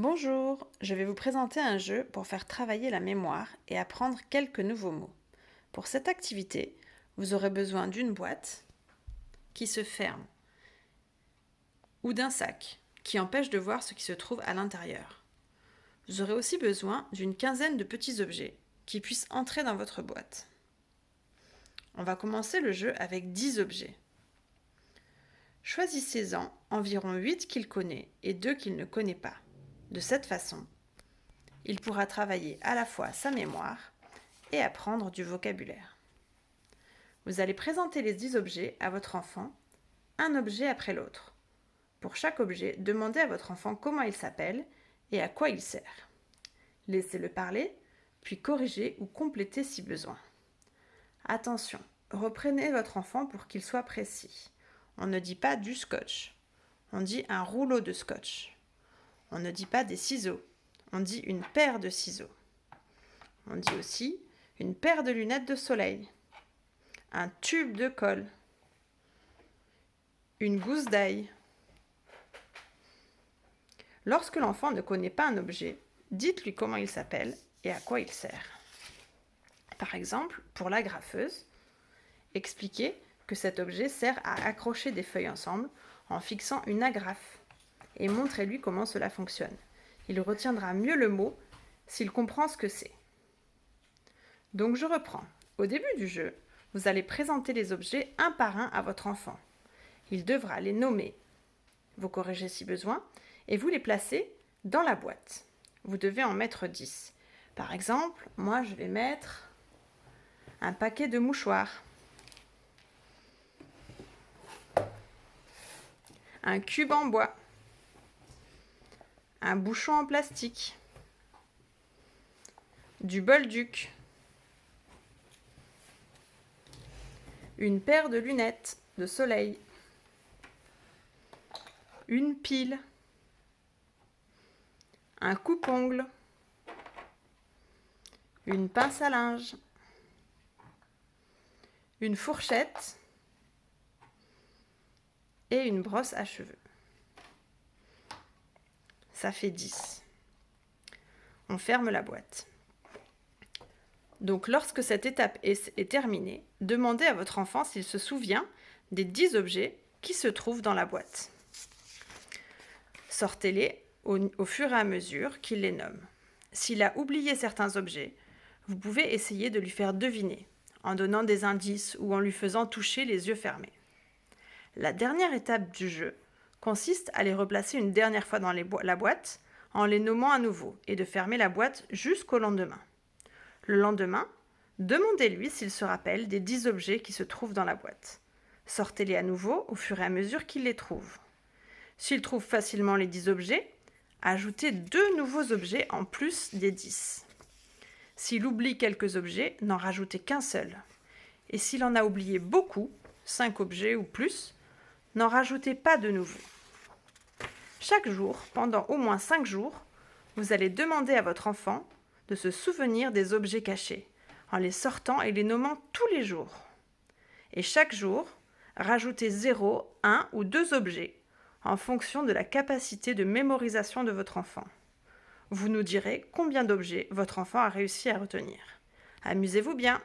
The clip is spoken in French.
Bonjour, je vais vous présenter un jeu pour faire travailler la mémoire et apprendre quelques nouveaux mots. Pour cette activité, vous aurez besoin d'une boîte qui se ferme ou d'un sac qui empêche de voir ce qui se trouve à l'intérieur. Vous aurez aussi besoin d'une quinzaine de petits objets qui puissent entrer dans votre boîte. On va commencer le jeu avec 10 objets. Choisissez-en environ 8 qu'il connaît et 2 qu'il ne connaît pas. De cette façon, il pourra travailler à la fois sa mémoire et apprendre du vocabulaire. Vous allez présenter les 10 objets à votre enfant, un objet après l'autre. Pour chaque objet, demandez à votre enfant comment il s'appelle et à quoi il sert. Laissez-le parler, puis corrigez ou complétez si besoin. Attention, reprenez votre enfant pour qu'il soit précis. On ne dit pas du scotch, on dit un rouleau de scotch. On ne dit pas des ciseaux, on dit une paire de ciseaux. On dit aussi une paire de lunettes de soleil, un tube de colle, une gousse d'ail. Lorsque l'enfant ne connaît pas un objet, dites-lui comment il s'appelle et à quoi il sert. Par exemple, pour l'agrafeuse, expliquez que cet objet sert à accrocher des feuilles ensemble en fixant une agrafe et montrez-lui comment cela fonctionne. Il retiendra mieux le mot s'il comprend ce que c'est. Donc je reprends. Au début du jeu, vous allez présenter les objets un par un à votre enfant. Il devra les nommer, vous corrigez si besoin, et vous les placez dans la boîte. Vous devez en mettre 10. Par exemple, moi je vais mettre un paquet de mouchoirs, un cube en bois, un bouchon en plastique, du bolduc, une paire de lunettes de soleil, une pile, un coupe-ongle, une pince à linge, une fourchette et une brosse à cheveux. Ça fait 10. On ferme la boîte. Donc lorsque cette étape est terminée, demandez à votre enfant s'il se souvient des 10 objets qui se trouvent dans la boîte. Sortez-les au fur et à mesure qu'il les nomme. S'il a oublié certains objets, vous pouvez essayer de lui faire deviner, en donnant des indices ou en lui faisant toucher les yeux fermés. La dernière étape du jeu consiste à les replacer une dernière fois dans la boîte en les nommant à nouveau et de fermer la boîte jusqu'au lendemain. Le lendemain, demandez-lui s'il se rappelle des 10 objets qui se trouvent dans la boîte. Sortez-les à nouveau au fur et à mesure qu'il les trouve. S'il trouve facilement les 10 objets, ajoutez 2 nouveaux objets en plus des 10. S'il oublie quelques objets, n'en rajoutez qu'un seul. Et s'il en a oublié beaucoup, 5 objets ou plus, n'en rajoutez pas de nouveaux. Chaque jour, pendant au moins 5 jours, vous allez demander à votre enfant de se souvenir des objets cachés, en les sortant et les nommant tous les jours. Et chaque jour, rajoutez 0, 1 ou 2 objets, en fonction de la capacité de mémorisation de votre enfant. Vous nous direz combien d'objets votre enfant a réussi à retenir. Amusez-vous bien!